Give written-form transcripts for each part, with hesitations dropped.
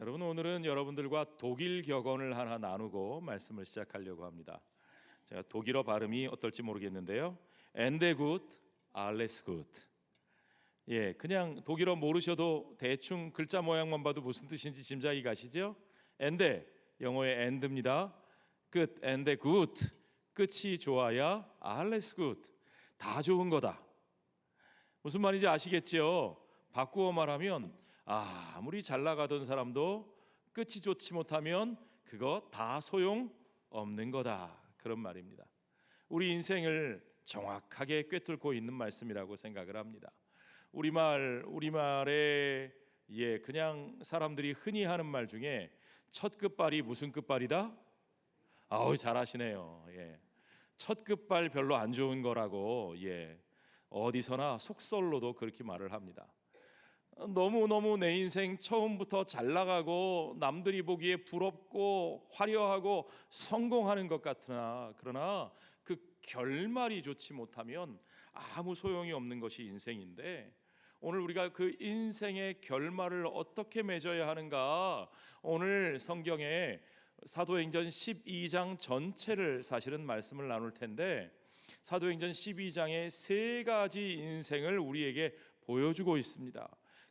여러분, 오늘은 여러분들과 독일 격언을 하나 나누고 말씀을 시작하려고 합니다. 제가 독일어 발음이 어떨지 모르겠는데요. Ende gut, alles gut. 그냥 독일어 모르셔도 대충 글자 모양만 봐도 무슨 뜻인지 짐작이 가시죠? Ende, 영어의 end입니다. 끝, Ende gut, 끝이 좋아야 alles gut, 다 좋은 거다. 무슨 말인지 아시겠죠? 바꾸어 말하면 아무리 잘 나가던 사람도 끝이 좋지 못하면 그거 다 소용 없는 거다, 그런 말입니다. 우리 인생을 정확하게 꿰뚫고 있는 말씀이라고 생각을 합니다. 우리말에 그냥 사람들이 흔히 하는 말 중에 첫 끝발이 무슨 끝발이다? 잘하시네요. 첫 끝발 별로 안 좋은 거라고 어디서나 속설로도 그렇게 말을 합니다. 너무너무 내 인생 처음부터 잘 나가고 남들이 보기에 부럽고 화려하고 성공하는 것 같으나, 그러나 그 결말이 좋지 못하면 아무 소용이 없는 것이 인생인데, 오늘 우리가 그 인생의 결말을 어떻게 맺어야 하는가, 오늘 성경에 사도행전 12장 전체를 사실은 말씀을 나눌 텐데, 사도행전 12장의 세 가지 인생을 우리에게 보여주고 있습니다.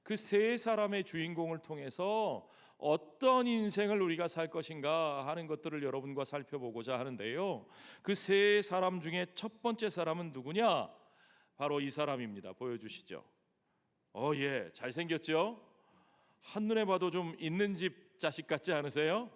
그 세 사람의 주인공을 통해서 어떤 인생을 우리가 살 것인가 하는 것들을 여러분과 살펴보고자 하는데요, 그 세 사람 중에 첫 번째 사람은 누구냐? 바로 이 사람입니다. 보여주시죠. 잘생겼죠? 한눈에 봐도 좀 있는 집 자식 같지 않으세요?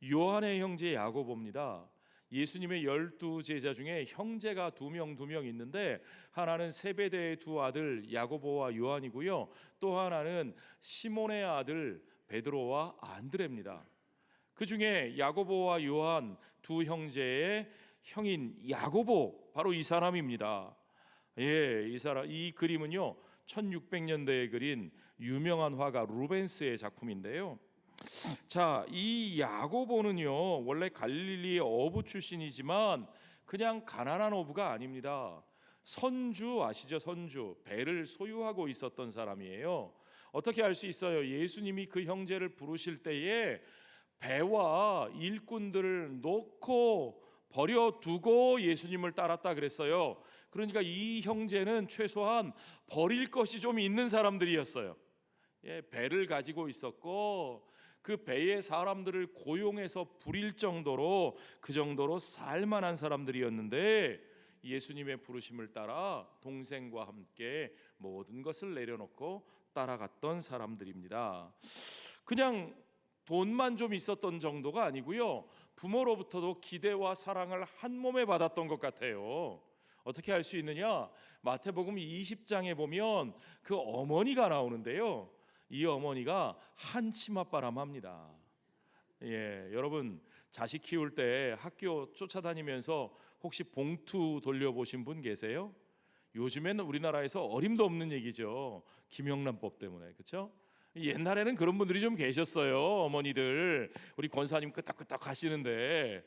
요한의 형제 야고보입니다. 예수님의 12 제자 중에 형제가 두 명 있는데, 하나는 세베대의 두 아들 야고보와 요한이고요, 또 하나는 시몬의 아들 베드로와 안드레입니다. 그 중에 야고보와 요한 두 형제의 형인 야고보, 바로 이 사람입니다. 이 그림은요 1600년대에 그린 유명한 화가 루벤스의 작품인데요, 자, 이 야고보는요 원래 갈릴리의 어부 출신이지만 그냥 가난한 어부가 아닙니다. 선주 아시죠? 선주, 배를 소유하고 있었던 사람이에요. 어떻게 알 수 있어요? 예수님이 그 형제를 부르실 때에 배와 일꾼들을 놓고 버려두고 예수님을 따랐다 그랬어요. 그러니까 이 형제는 최소한 버릴 것이 좀 있는 사람들이었어요. 배를 가지고 있었고, 그 배에 사람들을 고용해서 부릴 정도로, 그 정도로 살만한 사람들이었는데, 예수님의 부르심을 따라 동생과 함께 모든 것을 내려놓고 따라갔던 사람들입니다. 그냥 돈만 좀 있었던 정도가 아니고요, 부모로부터도 기대와 사랑을 한 몸에 받았던 것 같아요. 어떻게 알 수 있느냐? 마태복음 20장에 보면 그 어머니가 나오는데요, 이 어머니가 한 치맛바람합니다. 여러분, 자식 키울 때 학교 쫓아다니면서 혹시 봉투 돌려보신 분 계세요? 요즘에는 우리나라에서 어림도 없는 얘기죠. 김영란법 때문에, 그렇죠? 옛날에는 그런 분들이 좀 계셨어요. 어머니들, 우리 권사님 끄떡끄떡 하시는데,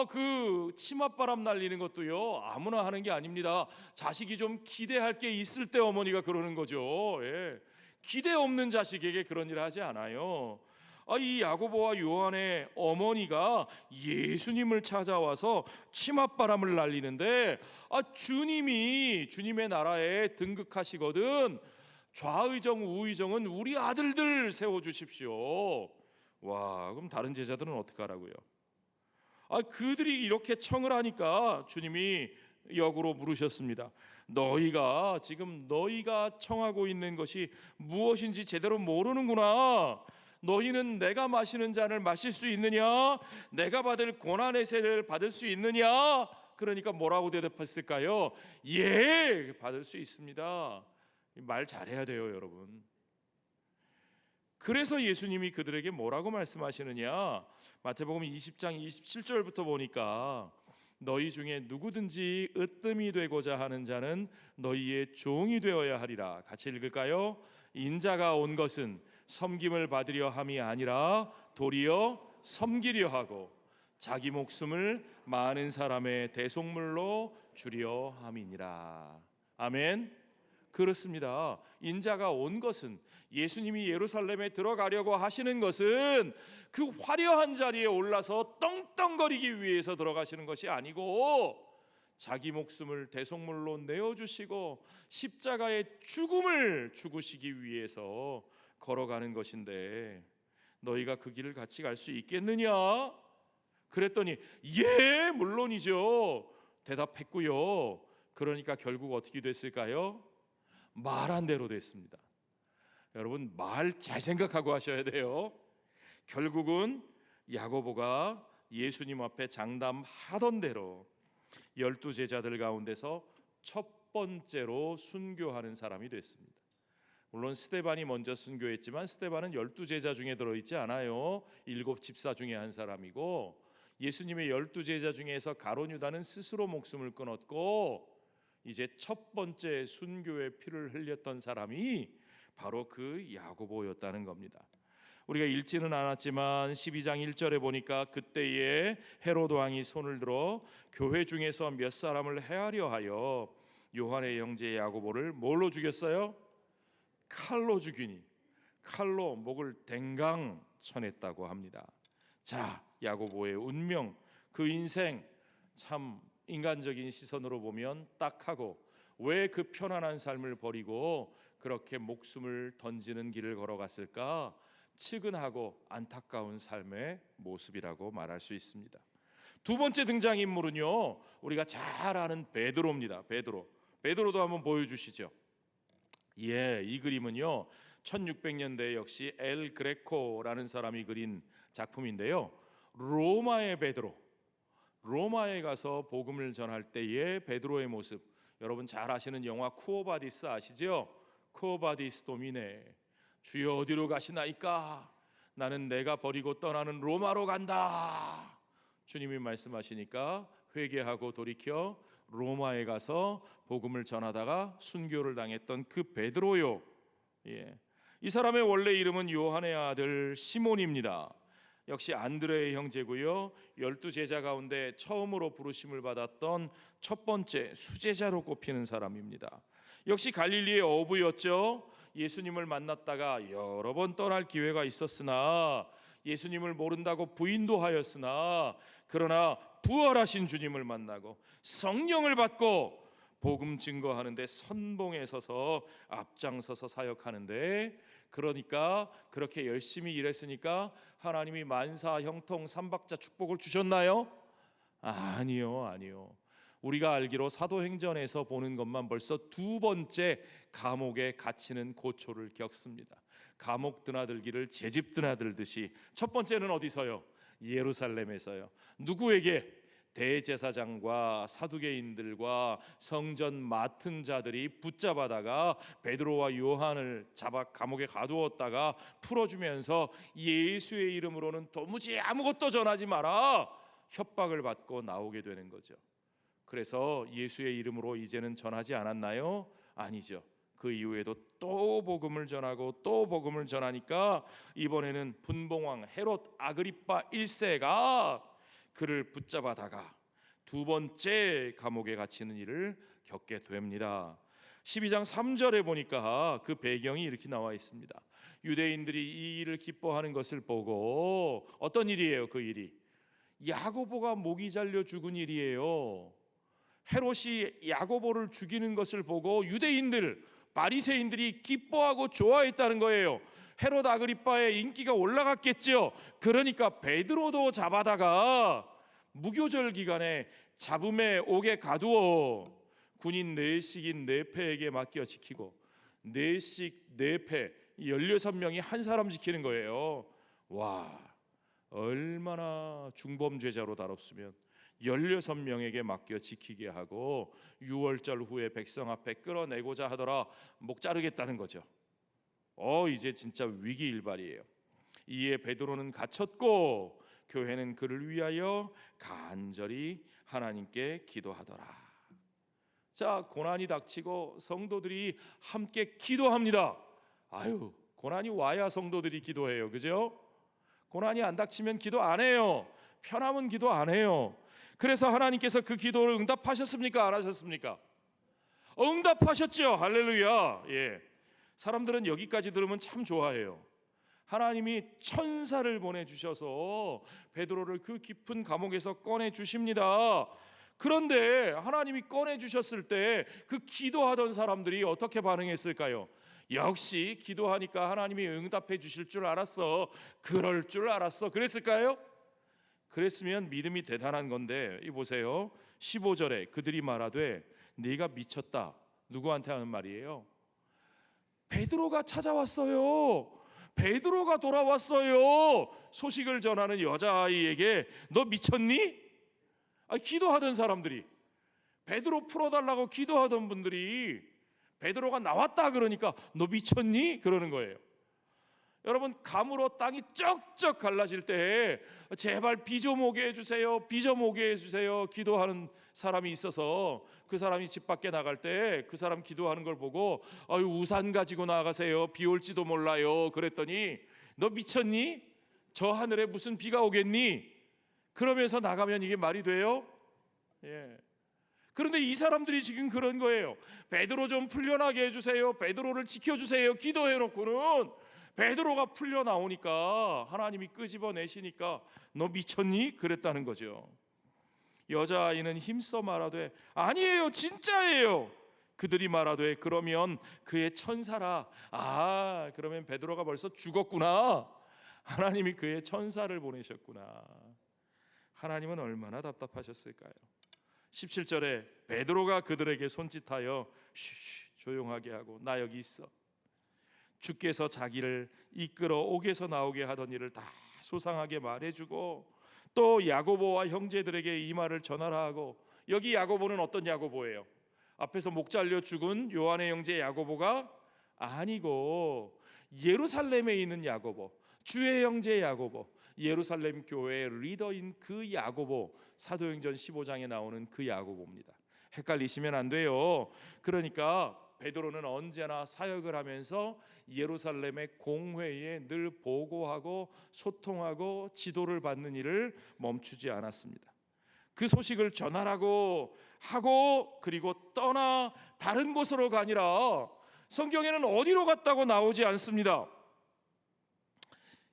그 치맛바람 날리는 것도요 아무나 하는 게 아닙니다. 자식이 좀 기대할 게 있을 때 어머니가 그러는 거죠. 기대 없는 자식에게 그런 일을 하지 않아요. 이 야고보와 요한의 어머니가 예수님을 찾아와서 치맛바람을 날리는데, 주님이 주님의 나라에 등극하시거든 좌의정 우의정은 우리 아들들 세워주십시오. 그럼 다른 제자들은 어떻게 하라고요? 그들이 이렇게 청을 하니까 주님이 역으로 물으셨습니다. 너희가 청하고 있는 것이 무엇인지 제대로 모르는구나. 너희는 내가 마시는 잔을 마실 수 있느냐? 내가 받을 고난의 세례를 받을 수 있느냐? 그러니까 뭐라고 대답했을까요? 받을 수 있습니다. 말 잘해야 돼요, 여러분. 그래서 예수님이 그들에게 뭐라고 말씀하시느냐? 마태복음 20장 27절부터 보니까, 너희 중에 누구든지 으뜸이 되고자 하는 자는 너희의 종이 되어야 하리라. 같이 읽을까요? 인자가 온 것은 섬김을 받으려 함이 아니라 도리어 섬기려 하고 자기 목숨을 많은 사람의 대속물로 주려 함이니라. 아멘. 그렇습니다. 인자가 온 것은, 예수님이 예루살렘에 들어가려고 하시는 것은 그 화려한 자리에 올라서 떵떵거리기 위해서 들어가시는 것이 아니고 자기 목숨을 대속물로 내어주시고 십자가의 죽음을 죽으시기 위해서 걸어가는 것인데 너희가 그 길을 같이 갈 수 있겠느냐? 그랬더니 예, 물론이죠 대답했고요. 그러니까 결국 어떻게 됐을까요? 말한 대로 됐습니다. 여러분, 말 잘 생각하고 하셔야 돼요. 결국은 야고보가 예수님 앞에 장담하던 대로 12제자들 가운데서 첫 번째로 순교하는 사람이 됐습니다. 물론 스데반이 먼저 순교했지만 스데반은 12제자 중에 들어있지 않아요. 7집사 중에 한 사람이고, 예수님의 12제자 중에서 가룟 유다는 스스로 목숨을 끊었고, 이제 첫 번째 순교의 피를 흘렸던 사람이 바로 그 야고보였다는 겁니다. 우리가 읽지는 않았지만 12장 1절에 보니까 그때에 헤로드 왕이 손을 들어 교회 중에서 몇 사람을 해하려 하여 요한의 형제 야고보를 뭘로 죽였어요? 칼로 죽이니 칼로 목을 댕강 쳐냈다고 합니다. 자, 야고보의 운명, 그 인생 참 인간적인 시선으로 보면 딱하고, 왜 그 편안한 삶을 버리고 그렇게 목숨을 던지는 길을 걸어갔을까? 측은하고 안타까운 삶의 모습이라고 말할 수 있습니다. 두 번째 등장인물은요, 우리가 잘 아는 베드로입니다. 베드로도 한번 보여주시죠. 예, 이 그림은요 1600년대 역시 엘 그레코라는 사람이 그린 작품인데요, 로마의 베드로, 로마에 가서 복음을 전할 때의 베드로의 모습, 여러분 잘 아시는 영화 쿠오바디스 아시죠? 쿠오바디스 도미네, 주여 어디로 가시나이까? 나는 내가 버리고 떠나는 로마로 간다. 주님이 말씀하시니까 회개하고 돌이켜 로마에 가서 복음을 전하다가 순교를 당했던 그 베드로요. 예. 이 사람의 원래 이름은 요한의 아들 시몬입니다. 역시 안드레의 형제고요, 12제자 가운데 처음으로 부르심을 받았던 첫 번째 수제자로 꼽히는 사람입니다. 역시 갈릴리의 어부였죠. 예수님을 만났다가 여러 번 떠날 기회가 있었으나 예수님을 모른다고 부인도 하였으나, 그러나 부활하신 주님을 만나고 성령을 받고 복음 증거하는데 선봉에 서서 앞장서서 사역하는데, 그러니까 그렇게 열심히 일했으니까 하나님이 만사 형통 삼박자 축복을 주셨나요? 아니요. 우리가 알기로 사도행전에서 보는 것만 벌써 두 번째 감옥에 갇히는 고초를 겪습니다. 감옥 드나들기를 제집 드나들듯이 첫 번째는 어디서요? 예루살렘에서요. 누구에게? 대제사장과 사두개인들과 성전 맡은 자들이 붙잡아다가 베드로와 요한을 잡아 감옥에 가두었다가 풀어주면서 예수의 이름으로는 도무지 아무것도 전하지 마라 협박을 받고 나오게 되는 거죠. 그래서 예수의 이름으로 이제는 전하지 않았나요? 아니죠. 그 이후에도 또 복음을 전하고 또 복음을 전하니까 이번에는 분봉왕 헤롯 아그리파 1세가 그를 붙잡아다가 두 번째 감옥에 갇히는 일을 겪게 됩니다. 12장 3절에 보니까 그 배경이 이렇게 나와 있습니다. 유대인들이 이 일을 기뻐하는 것을 보고, 어떤 일이에요? 그 일이 야고보가 목이 잘려 죽은 일이에요. 헤롯이 야고보를 죽이는 것을 보고 유대인들, 바리새인들이 기뻐하고 좋아했다는 거예요. 헤롯 아그리파의 인기가 올라갔겠죠. 그러니까 베드로도 잡아다가 무교절 기간에 잡음에 옥에 가두어 군인 4식인 4패에게 맡겨 지키고, 4식 4패 16명이 한 사람 지키는 거예요. 와, 얼마나 중범죄자로 다뤘으면 16명에게 맡겨 지키게 하고 6월절 후에 백성 앞에 끌어내고자 하더라 목 자르겠다는 거죠. 이제 진짜 위기일발이에요. 이에 베드로는 갇혔고 교회는 그를 위하여 간절히 하나님께 기도하더라. 자, 고난이 닥치고 성도들이 함께 기도합니다. 고난이 와야 성도들이 기도해요. 그죠? 고난이 안 닥치면 기도 안 해요. 편하면 기도 안 해요. 그래서 하나님께서 그 기도를 응답하셨습니까? 안 하셨습니까? 응답하셨죠. 할렐루야. 예. 사람들은 여기까지 들으면 참 좋아해요. 하나님이 천사를 보내주셔서 베드로를 그 깊은 감옥에서 꺼내주십니다. 그런데 하나님이 꺼내주셨을 때 그 기도하던 사람들이 어떻게 반응했을까요? 역시 기도하니까 하나님이 응답해 주실 줄 알았어, 그럴 줄 알았어, 그랬을까요? 그랬으면 믿음이 대단한 건데, 이 보세요. 15절에 그들이 말하되 네가 미쳤다. 누구한테 하는 말이에요? 베드로가 찾아왔어요. 베드로가 돌아왔어요. 소식을 전하는 여자아이에게 너 미쳤니? 기도하던 사람들이, 베드로 풀어달라고 기도하던 분들이 베드로가 나왔다 그러니까 너 미쳤니? 그러는 거예요. 여러분, 감으로 땅이 쩍쩍 갈라질 때 제발 비 좀 오게 해주세요, 비 좀 오게 해주세요 기도하는 사람이 있어서, 그 사람이 집 밖에 나갈 때 그 사람 기도하는 걸 보고 우산 가지고 나가세요, 비 올지도 몰라요 그랬더니 너 미쳤니? 저 하늘에 무슨 비가 오겠니? 그러면서 나가면 이게 말이 돼요? 예. 그런데 이 사람들이 지금 그런 거예요. 베드로 좀 풀려나게 해주세요, 베드로를 지켜주세요 기도해놓고는 베드로가 풀려 나오니까 하나님이 끄집어내시니까 너 미쳤니? 그랬다는 거죠. 여자아이는 힘써 말하되 아니에요, 진짜예요. 그들이 말하되 그러면 그의 천사라. 그러면 베드로가 벌써 죽었구나. 하나님이 그의 천사를 보내셨구나. 하나님은 얼마나 답답하셨을까요? 17절에 베드로가 그들에게 손짓하여 조용하게 하고 나 여기 있어. 주께서 자기를 이끌어 옥에서 나오게 하던 일을 다 소상하게 말해주고 또 야고보와 형제들에게 이 말을 전하라 하고, 여기 야고보는 어떤 야고보예요? 앞에서 목 잘려 죽은 요한의 형제 야고보가 아니고 예루살렘에 있는 야고보, 주의 형제 야고보, 예루살렘 교회의 리더인 그 야고보, 사도행전 15장에 나오는 그 야고보입니다. 헷갈리시면 안 돼요. 그러니까 베드로는 언제나 사역을 하면서 예루살렘의 공회에 늘 보고하고 소통하고 지도를 받는 일을 멈추지 않았습니다. 그 소식을 전하라고 하고 그리고 떠나 다른 곳으로 가니라. 성경에는 어디로 갔다고 나오지 않습니다.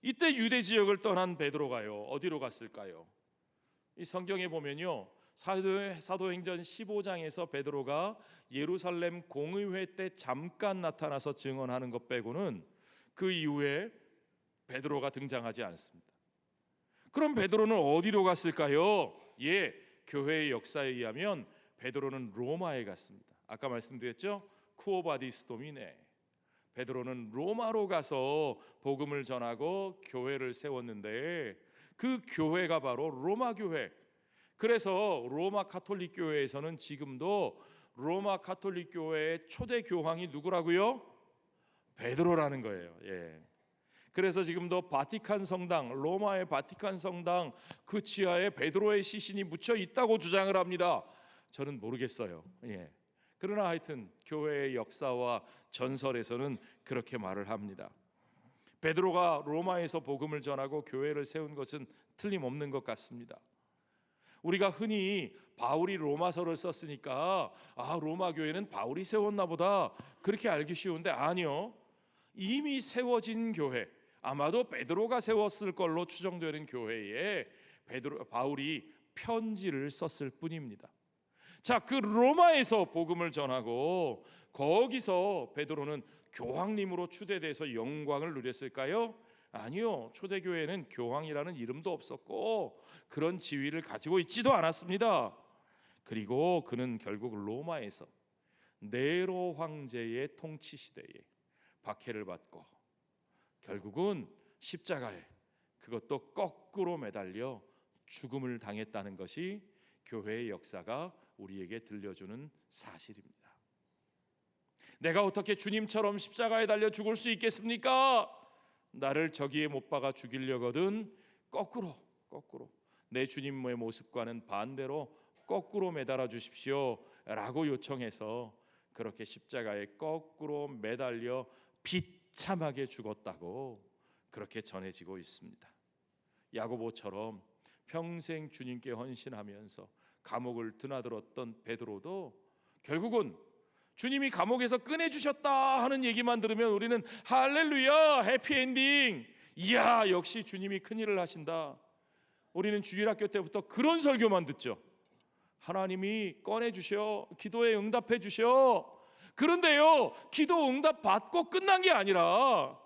이때 유대 지역을 떠난 베드로가요, 어디로 갔을까요? 이 성경에 보면요, 사도행전 15장에서 베드로가 예루살렘 공의회 때 잠깐 나타나서 증언하는 것 빼고는 그 이후에 베드로가 등장하지 않습니다. 그럼 베드로는 어디로 갔을까요? 교회의 역사에 의하면 베드로는 로마에 갔습니다. 아까 말씀드렸죠? 쿠오바디스 도미네. 베드로는 로마로 가서 복음을 전하고 교회를 세웠는데 그 교회가 바로 로마 교회. 그래서 로마 가톨릭 교회에서는 지금도 로마 가톨릭 교회의 초대 교황이 누구라고요? 베드로라는 거예요. 그래서 지금도 바티칸 성당, 로마의 바티칸 성당 그 지하에 베드로의 시신이 묻혀 있다고 주장을 합니다. 저는 모르겠어요. 그러나 하여튼 교회의 역사와 전설에서는 그렇게 말을 합니다. 베드로가 로마에서 복음을 전하고 교회를 세운 것은 틀림없는 것 같습니다. 우리가 흔히 바울이 로마서를 썼으니까 로마 교회는 바울이 세웠나 보다 그렇게 알기 쉬운데, 아니요. 이미 세워진 교회, 아마도 베드로가 세웠을 걸로 추정되는 교회에 바울이 편지를 썼을 뿐입니다. 자, 그 로마에서 복음을 전하고 거기서 베드로는 교황님으로 추대돼서 영광을 누렸을까요? 아니요. 초대교회는 교황이라는 이름도 없었고 그런 지위를 가지고 있지도 않았습니다. 그리고 그는 결국 로마에서 네로 황제의 통치 시대에 박해를 받고 결국은 십자가에, 그것도 거꾸로 매달려 죽음을 당했다는 것이 교회의 역사가 우리에게 들려주는 사실입니다. 내가 어떻게 주님처럼 십자가에 달려 죽을 수 있겠습니까? 나를 저기에 못 박아 죽이려거든 거꾸로 내 주님의 모습과는 반대로 거꾸로 매달아 주십시오 라고 요청해서 그렇게 십자가에 거꾸로 매달려 비참하게 죽었다고 그렇게 전해지고 있습니다. 야고보처럼 평생 주님께 헌신하면서 감옥을 드나들었던 베드로도 결국은 주님이 감옥에서 꺼내주셨다 하는 얘기만 들으면 우리는 할렐루야, 해피엔딩, 이야 역시 주님이 큰일을 하신다. 우리는 주일학교 때부터 그런 설교만 듣죠. 하나님이 꺼내주셔, 기도에 응답해 주셔. 그런데요, 기도 응답 받고 끝난 게 아니라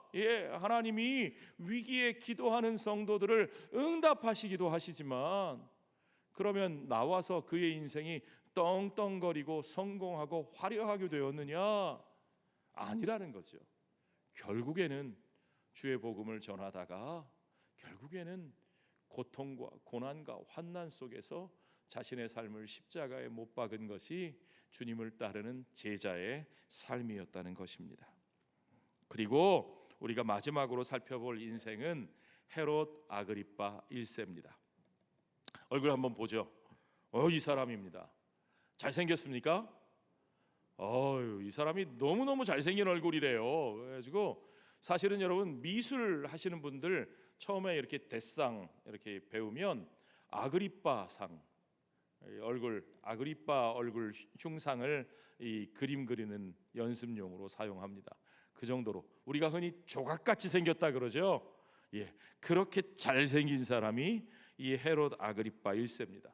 하나님이 위기에 기도하는 성도들을 응답하시기도 하시지만, 그러면 나와서 그의 인생이 떵떵거리고 성공하고 화려하게 되었느냐? 아니라는 거죠. 결국에는 주의 복음을 전하다가 결국에는 고통과 고난과 환난 속에서 자신의 삶을 십자가에 못 박은 것이 주님을 따르는 제자의 삶이었다는 것입니다. 그리고 우리가 마지막으로 살펴볼 인생은 헤롯 아그리파 1세입니다. 얼굴 한번 보죠. 이 사람입니다. 잘생겼습니까? 이 사람이 너무너무 잘생긴 얼굴이래요. 그래가지고 사실은 여러분, 미술 하시는 분들 처음에 이렇게 데상 이렇게 배우면 아그리파상, 아그리파 얼굴 흉상을 이 그림 그리는 연습용으로 사용합니다. 그 정도로 우리가 흔히 조각같이 생겼다 그러죠. 그렇게 잘생긴 사람이 이 헤롯 아그리파 1세입니다.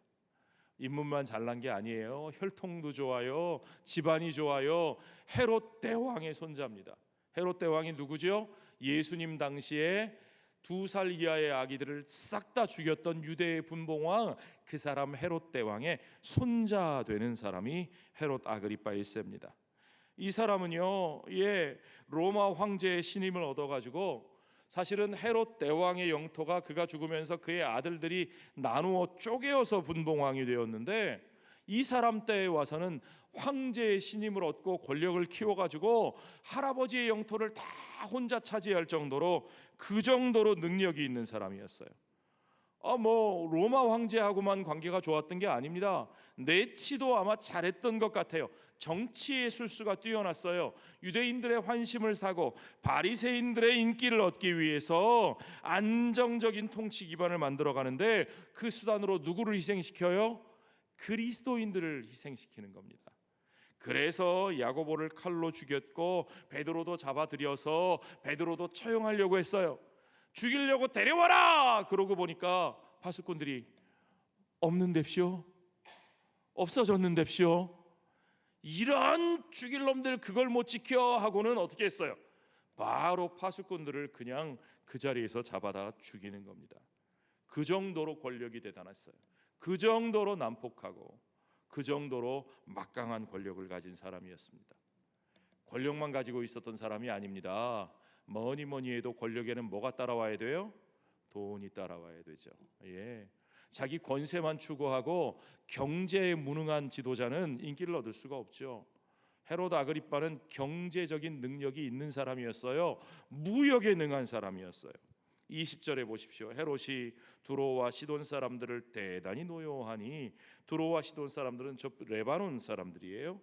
인물만 잘난 게 아니에요. 혈통도 좋아요, 집안이 좋아요. 헤롯 대왕의 손자입니다. 헤롯 대왕이 누구죠? 예수님 당시에 2살 이하의 아기들을 싹 다 죽였던 유대의 분봉왕, 그 사람 헤롯 대왕의 손자 되는 사람이 헤롯 아그리파 1세입니다. 이 사람은요, 로마 황제의 신임을 얻어가지고 사실은 헤롯 대왕의 영토가 그가 죽으면서 그의 아들들이 나누어 쪼개어서 분봉왕이 되었는데, 이 사람 때에 와서는 황제의 신임을 얻고 권력을 키워가지고 할아버지의 영토를 다 혼자 차지할 정도로, 그 정도로 능력이 있는 사람이었어요. 로마 황제하고만 관계가 좋았던 게 아닙니다. 내치도 아마 잘했던 것 같아요. 정치의 술수가 뛰어났어요. 유대인들의 환심을 사고 바리새인들의 인기를 얻기 위해서 안정적인 통치 기반을 만들어 가는데, 그 수단으로 누구를 희생시켜요? 그리스도인들을 희생시키는 겁니다. 그래서 야고보를 칼로 죽였고 베드로도 잡아들여서 베드로도 처형하려고 했어요. 죽이려고 데려와라! 그러고 보니까 파수꾼들이 없는답시오, 없어졌는답시오. 이런 죽일 놈들 그걸 못 지켜 하고는 어떻게 했어요? 바로 파수꾼들을 그냥 그 자리에서 잡아다 죽이는 겁니다. 그 정도로 권력이 대단했어요. 그 정도로 난폭하고 그 정도로 막강한 권력을 가진 사람이었습니다. 권력만 가지고 있었던 사람이 아닙니다. 뭐니 해도 권력에는 뭐가 따라와야 돼요? 돈이 따라와야 되죠. 자기 권세만 추구하고 경제에 무능한 지도자는 인기를 얻을 수가 없죠. 헤롯 아그리파는 경제적인 능력이 있는 사람이었어요. 무역에 능한 사람이었어요. 20절에 보십시오. 헤롯이 두로와 시돈 사람들을 대단히 노여워하니, 두로와 시돈 사람들은 저 레바논 사람들이에요.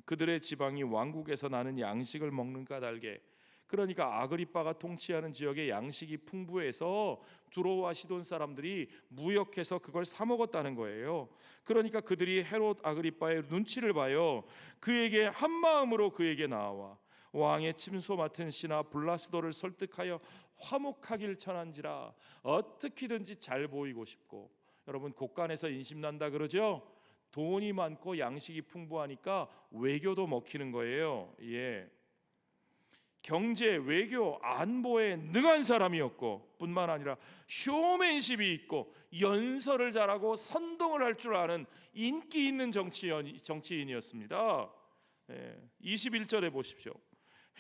그들의 지방이 왕국에서 나는 양식을 먹는 까닭에, 그러니까 아그리파가 통치하는 지역에 양식이 풍부해서 두로와 시돈 사람들이 무역해서 그걸 사 먹었다는 거예요. 그러니까 그들이 헤롯 아그리파의 눈치를 봐요. 그에게 한 마음으로 그에게 나와 왕의 침소 맡은 신하 블라스도를 설득하여 화목하길 천한지라. 어떻게든지 잘 보이고 싶고, 여러분 곳간에서 인심난다 그러죠. 돈이 많고 양식이 풍부하니까 외교도 먹히는 거예요. 경제, 외교, 안보에 능한 사람이었고, 뿐만 아니라 쇼맨십이 있고 연설을 잘하고 선동을 할 줄 아는 인기 있는 정치인이었습니다. 21절에 보십시오.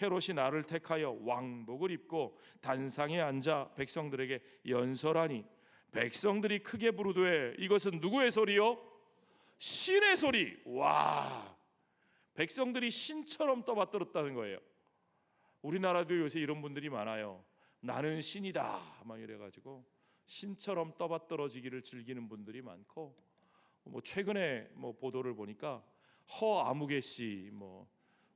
헤롯이 나를 택하여 왕복을 입고 단상에 앉아 백성들에게 연설하니, 백성들이 크게 부르되 이것은 누구의 소리요? 신의 소리. 와, 백성들이 신처럼 떠받들었다는 거예요. 우리나라도 요새 이런 분들이 많아요. 나는 신이다 막 이래가지고 신처럼 떠받들어지기를 즐기는 분들이 많고, 최근에 보도를 보니까 허아무개 씨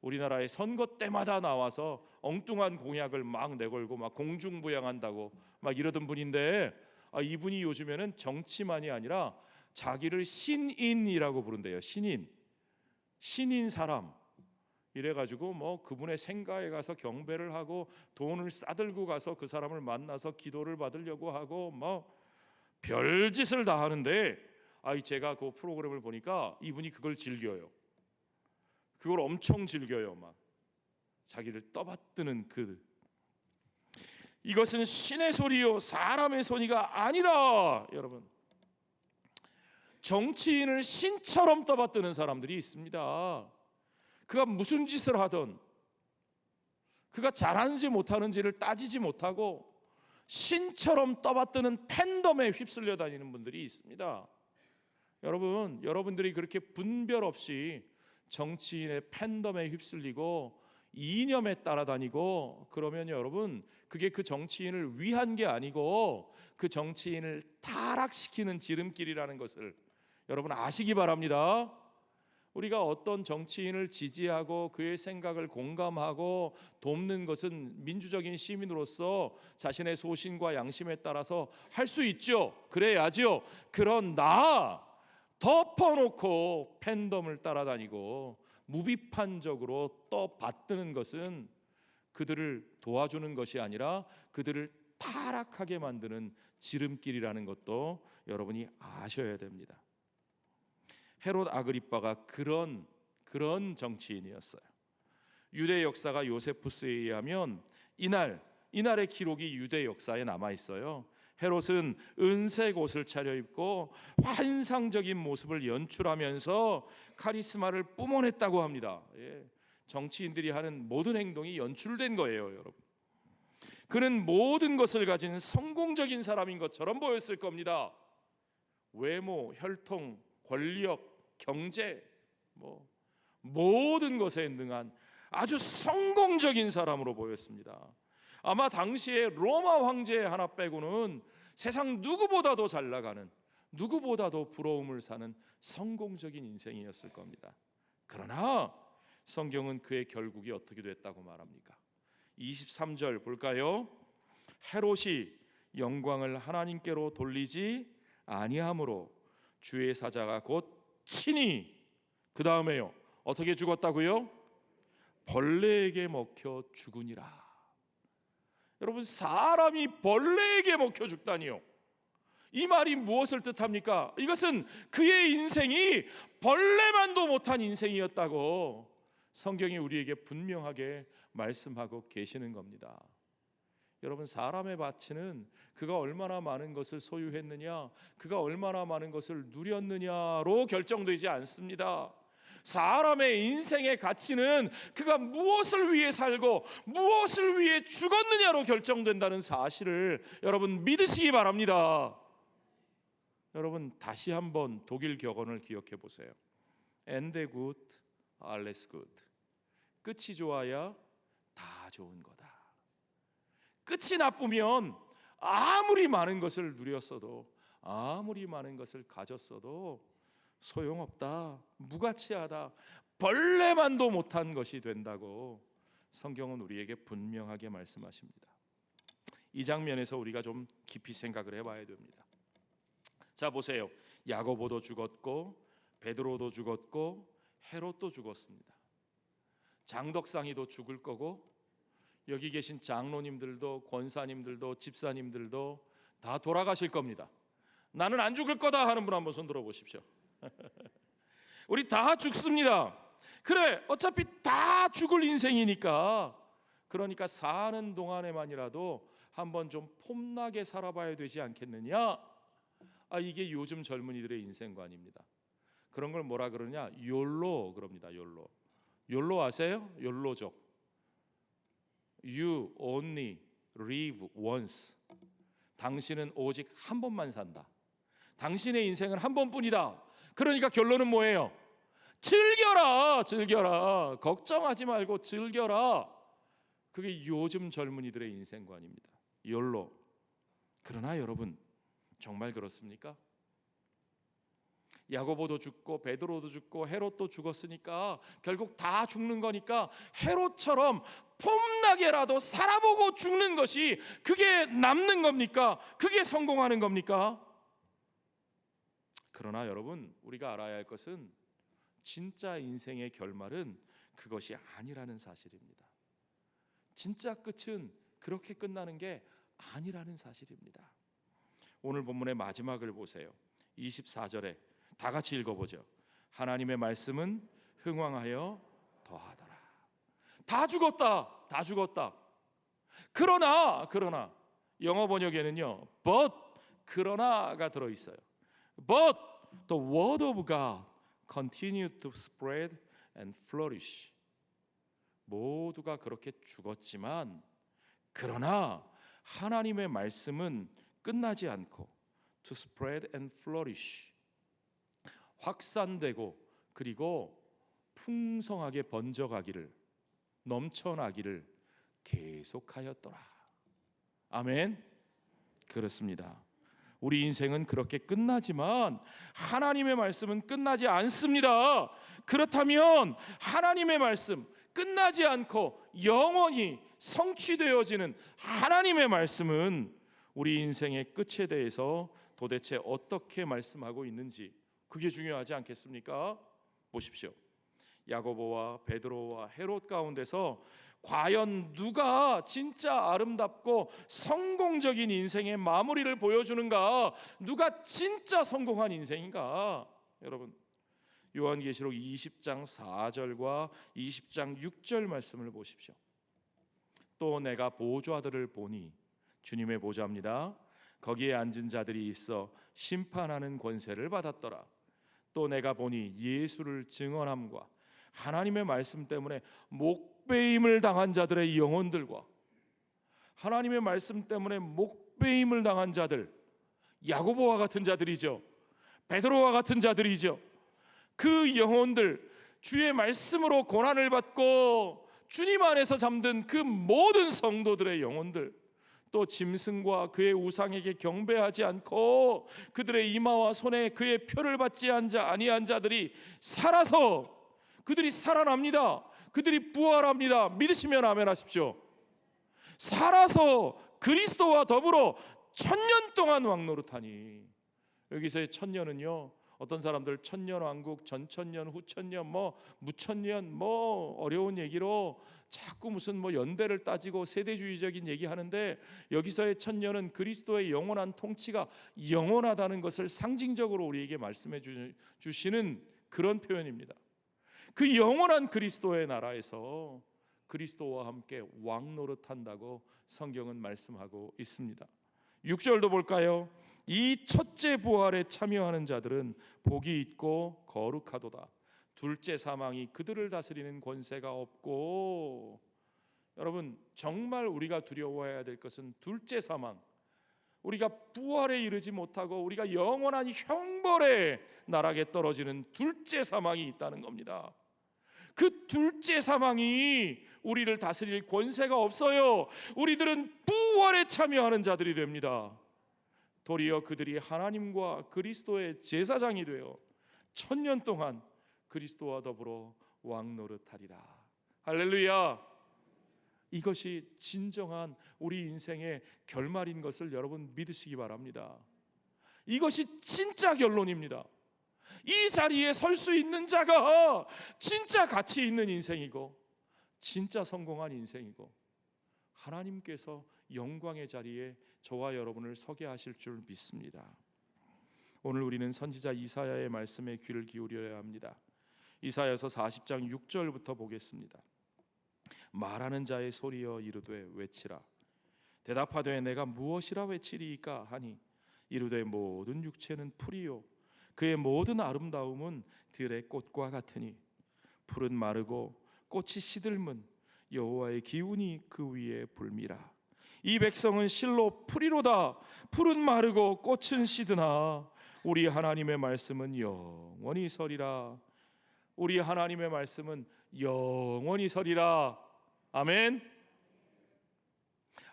우리나라의 선거 때마다 나와서 엉뚱한 공약을 막 내걸고 막 공중부양한다고 막 이러던 분인데, 이분이 요즘에는 정치만이 아니라 자기를 신인이라고 부른대요. 신인 사람. 이래가지고 뭐 그분의 생가에 가서 경배를 하고 돈을 싸들고 가서 그 사람을 만나서 기도를 받으려고 하고 뭐 별짓을 다 하는데, 제가 그 프로그램을 보니까 이분이 그걸 즐겨요. 그걸 엄청 즐겨요. 막 자기를 떠받드는 이것은 신의 소리요 사람의 소리가 아니라. 여러분, 정치인을 신처럼 떠받드는 사람들이 있습니다. 그가 무슨 짓을 하든 그가 잘하는지 못하는지를 따지지 못하고 신처럼 떠받드는 팬덤에 휩쓸려 다니는 분들이 있습니다. 여러분, 여러분들이 그렇게 분별 없이 정치인의 팬덤에 휩쓸리고 이념에 따라다니고 그러면 여러분, 그게 그 정치인을 위한 게 아니고 그 정치인을 타락시키는 지름길이라는 것을 여러분 아시기 바랍니다. 우리가 어떤 정치인을 지지하고 그의 생각을 공감하고 돕는 것은 민주적인 시민으로서 자신의 소신과 양심에 따라서 할 수 있죠. 그래야죠. 그러나 덮어놓고 팬덤을 따라다니고 무비판적으로 떠받드는 것은 그들을 도와주는 것이 아니라 그들을 타락하게 만드는 지름길이라는 것도 여러분이 아셔야 됩니다. 헤롯 아그리빠가 그런 정치인이었어요. 유대 역사가 요세푸스에 의하면 이날의 기록이 유대 역사에 남아 있어요. 헤롯은 은색 옷을 차려입고 환상적인 모습을 연출하면서 카리스마를 뿜어냈다고 합니다. 정치인들이 하는 모든 행동이 연출된 거예요, 여러분. 그는 모든 것을 가진 성공적인 사람인 것처럼 보였을 겁니다. 외모, 혈통, 권력, 경제, 모든 것에 능한 아주 성공적인 사람으로 보였습니다. 아마 당시에 로마 황제 하나 빼고는 세상 누구보다도 잘 나가는, 누구보다도 부러움을 사는 성공적인 인생이었을 겁니다. 그러나 성경은 그의 결국이 어떻게 됐다고 말합니까? 23절 볼까요? 헤롯이 영광을 하나님께로 돌리지 아니하므로 주의 사자가 곧 친히, 그 다음에요, 어떻게 죽었다고요? 벌레에게 먹혀 죽으니라. 여러분, 사람이 벌레에게 먹혀 죽다니요. 이 말이 무엇을 뜻합니까? 이것은 그의 인생이 벌레만도 못한 인생이었다고 성경이 우리에게 분명하게 말씀하고 계시는 겁니다. 여러분, 사람의 가치는 그가 얼마나 많은 것을 소유했느냐, 그가 얼마나 많은 것을 누렸느냐로 결정되지 않습니다. 사람의 인생의 가치는 그가 무엇을 위해 살고 무엇을 위해 죽었느냐로 결정된다는 사실을 여러분 믿으시기 바랍니다. 여러분, 다시 한번 독일 격언을 기억해 보세요. Ende gut, alles gut. 끝이 좋아야 다 좋은 거다. 끝이 나쁘면 아무리 많은 것을 누렸어도, 아무리 많은 것을 가졌어도 소용없다, 무가치하다, 벌레만도 못한 것이 된다고 성경은 우리에게 분명하게 말씀하십니다. 이 장면에서 우리가 좀 깊이 생각을 해봐야 됩니다. 자, 보세요. 야고보도 죽었고 베드로도 죽었고 헤롯도 죽었습니다. 장덕상이도 죽을 거고 여기 계신 장로님들도 권사님들도 집사님들도 다 돌아가실 겁니다. 나는 안 죽을 거다 하는 분 한번 손 들어 보십시오. 우리 다 죽습니다. 그래, 어차피 다 죽을 인생이니까, 그러니까 사는 동안에만이라도 한번 좀 폼나게 살아봐야 되지 않겠느냐. 이게 요즘 젊은이들의 인생관입니다. 그런 걸 뭐라 그러냐, 욜로 그럽니다. 욜로 아세요? 욜로족. You only live once. 당신은 오직 한 번만 산다. 당신의 인생은 한 번뿐이다. 그러니까 결론은 뭐예요? 즐겨라. 걱정하지 말고 즐겨라. 그게 요즘 젊은이들의 인생관입니다. 욜로. 그러나 여러분, 정말 그렇습니까? 야고보도 죽고 베드로도 죽고 헤롯도 죽었으니까 결국 다 죽는 거니까 헤롯처럼 폼나게라도 살아보고 죽는 것이 그게 남는 겁니까? 그게 성공하는 겁니까? 그러나 여러분, 우리가 알아야 할 것은 진짜 인생의 결말은 그것이 아니라는 사실입니다. 진짜 끝은 그렇게 끝나는 게 아니라는 사실입니다. 오늘 본문의 마지막을 보세요. 24절에 다 같이 읽어보죠. 하나님의 말씀은 흥왕하여 더하더라. 다 죽었다. 다 죽었다. 그러나 영어 번역에는요, but 그러나가 들어있어요. But the word of God continued to spread and flourish. 모두가 그렇게 죽었지만 그러나 하나님의 말씀은 끝나지 않고 to spread and flourish, 확산되고 그리고 풍성하게 번져가기를, 넘쳐나기를 계속하였더라. 아멘. 그렇습니다. 우리 인생은 그렇게 끝나지만 하나님의 말씀은 끝나지 않습니다. 그렇다면 하나님의 말씀, 끝나지 않고 영원히 성취되어지는 하나님의 말씀은 우리 인생의 끝에 대해서 도대체 어떻게 말씀하고 있는지, 그게 중요하지 않겠습니까? 보십시오. 야고보와 베드로와 헤롯 가운데서 과연 누가 진짜 아름답고 성공적인 인생의 마무리를 보여주는가? 누가 진짜 성공한 인생인가? 여러분, 요한계시록 20장 4절과 20장 6절 말씀을 보십시오. 또 내가 보좌들을 보니, 주님의 보좌입니다. 거기에 앉은 자들이 있어 심판하는 권세를 받았더라. 또 내가 보니 예수를 증언함과 하나님의 말씀 때문에 목배임을 당한 자들의 영혼들과, 하나님의 말씀 때문에 목배임을 당한 자들, 야고보와 같은 자들이죠. 베드로와 같은 자들이죠. 그 영혼들, 주의 말씀으로 고난을 받고 주님 안에서 잠든 그 모든 성도들의 영혼들, 또 짐승과 그의 우상에게 경배하지 않고 그들의 이마와 손에 그의 표를 받지 아니한 자들이 살아서, 그들이 살아납니다. 그들이 부활합니다. 믿으시면 아멘 하십시오. 살아서 그리스도와 더불어 1000년 동안 왕노릇하니. 여기서의 1000년은요, 어떤 사람들 천년왕국, 전천년, 후천년, 무천년, 어려운 얘기로 자꾸 무슨 연대를 따지고 세대주의적인 얘기하는데, 여기서의 1000년은 그리스도의 영원한 통치가 영원하다는 것을 상징적으로 우리에게 말씀해 주시는 그런 표현입니다. 그 영원한 그리스도의 나라에서 그리스도와 함께 왕노릇한다고 성경은 말씀하고 있습니다. 6절도 볼까요? 이 첫째 부활에 참여하는 자들은 복이 있고 거룩하도다. 둘째 사망이 그들을 다스리는 권세가 없고. 여러분, 정말 우리가 두려워해야 될 것은 둘째 사망, 우리가 부활에 이르지 못하고 우리가 영원한 형벌의 나락에 떨어지는 둘째 사망이 있다는 겁니다. 그 둘째 사망이 우리를 다스릴 권세가 없어요. 우리들은 부활에 참여하는 자들이 됩니다. 도리어 그들이 하나님과 그리스도의 제사장이 되어 1000년 동안 그리스도와 더불어 왕노릇하리라. 할렐루야. 이것이 진정한 우리 인생의 결말인 것을 여러분 믿으시기 바랍니다. 이것이 진짜 결론입니다. 이 자리에 설 수 있는 자가 진짜 가치 있는 인생이고 진짜 성공한 인생이고, 하나님께서 영광의 자리에 저와 여러분을 서게 하실 줄 믿습니다. 오늘 우리는 선지자 이사야의 말씀에 귀를 기울여야 합니다. 이사야서 40장 6절부터 보겠습니다. 말하는 자의 소리여 이르되 외치라. 대답하되 내가 무엇이라 외치리이까 하니, 이르되 모든 육체는 풀이요 그의 모든 아름다움은 들의 꽃과 같으니, 풀은 마르고 꽃이 시들면 여호와의 기운이 그 위에 불미라. 이 백성은 실로 풀이로다. 풀은 마르고 꽃은 시드나 우리 하나님의 말씀은 영원히 서리라. 우리 하나님의 말씀은 영원히 서리라. 아멘.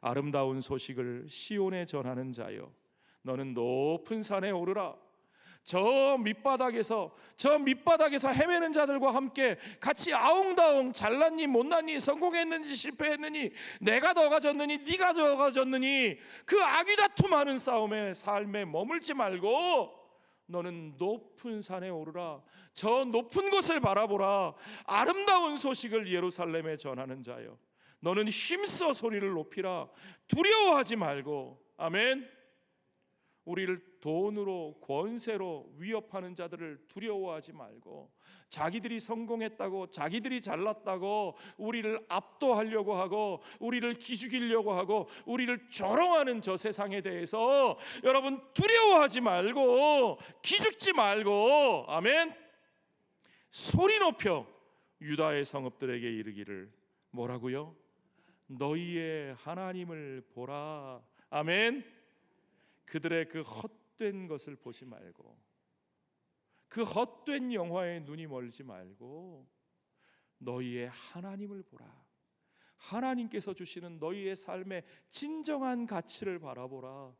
아름다운 소식을 시온에 전하는 자여, 너는 높은 산에 오르라. 저 밑바닥에서 헤매는 자들과 함께 같이 아웅다웅 잘났니 못났니, 성공했는지 실패했느니, 내가 더 가졌느니 네가 더 가졌느니, 그 악이 다툼하는 삶에 머물지 말고 너는 높은 산에 오르라. 저 높은 곳을 바라보라. 아름다운 소식을 예루살렘에 전하는 자여, 너는 힘써 소리를 높이라. 두려워하지 말고. 아멘. 우리를 돈으로 권세로 위협하는 자들을 두려워하지 말고, 자기들이 성공했다고, 자기들이 잘났다고 우리를 압도하려고 하고, 우리를 기죽이려고 하고, 우리를 조롱하는 저 세상에 대해서 여러분 두려워하지 말고, 기죽지 말고, 아멘, 소리 높여 유다의 성읍들에게 이르기를, 뭐라고요? 너희의 하나님을 보라. 아멘. 그들의 그 헛된 것을 보지 말고, 그 헛된 영화에 눈이 멀지 말고 너희의 하나님을 보라. 하나님께서 주시는 너희의 삶의 진정한 가치를 바라보라.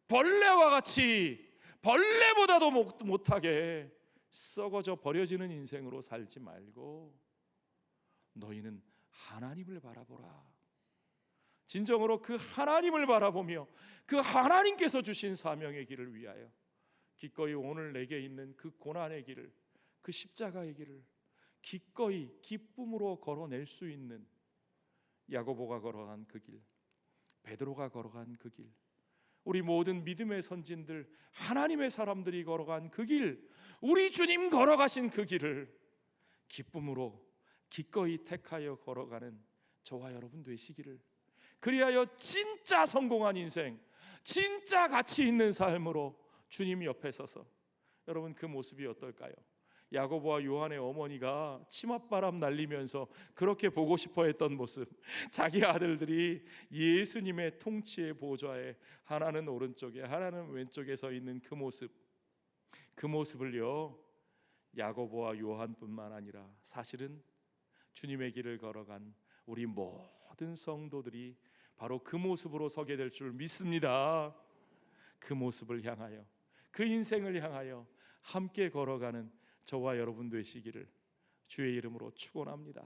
벌레와 같이, 벌레보다도 못하게 썩어져 버려지는 인생으로 살지 말고 너희는 하나님을 바라보라. 진정으로 그 하나님을 바라보며 그 하나님께서 주신 사명의 길을 위하여 기꺼이 오늘 내게 있는 그 고난의 길을, 그 십자가의 길을 기꺼이 기쁨으로 걸어낼 수 있는, 야고보가 걸어간 그 길, 베드로가 걸어간 그 길, 우리 모든 믿음의 선진들, 하나님의 사람들이 걸어간 그 길, 우리 주님 걸어가신 그 길을 기쁨으로 기꺼이 택하여 걸어가는 저와 여러분 되시기를, 그리하여 진짜 성공한 인생, 진짜 가치 있는 삶으로 주님 옆에 서서, 여러분 그 모습이 어떨까요? 야고보와 요한의 어머니가 치맛바람 날리면서 그렇게 보고 싶어 했던 모습, 자기 아들들이 예수님의 통치의 보좌에 하나는 오른쪽에 하나는 왼쪽에 서 있는 그 모습, 그 모습을요, 야고보와 요한뿐만 아니라 사실은 주님의 길을 걸어간 우리 모든 성도들이 바로 그 모습으로 서게 될 줄 믿습니다. 그 모습을 향하여, 그 인생을 향하여 함께 걸어가는 저와 여러분 되시기를 주의 이름으로 축원합니다.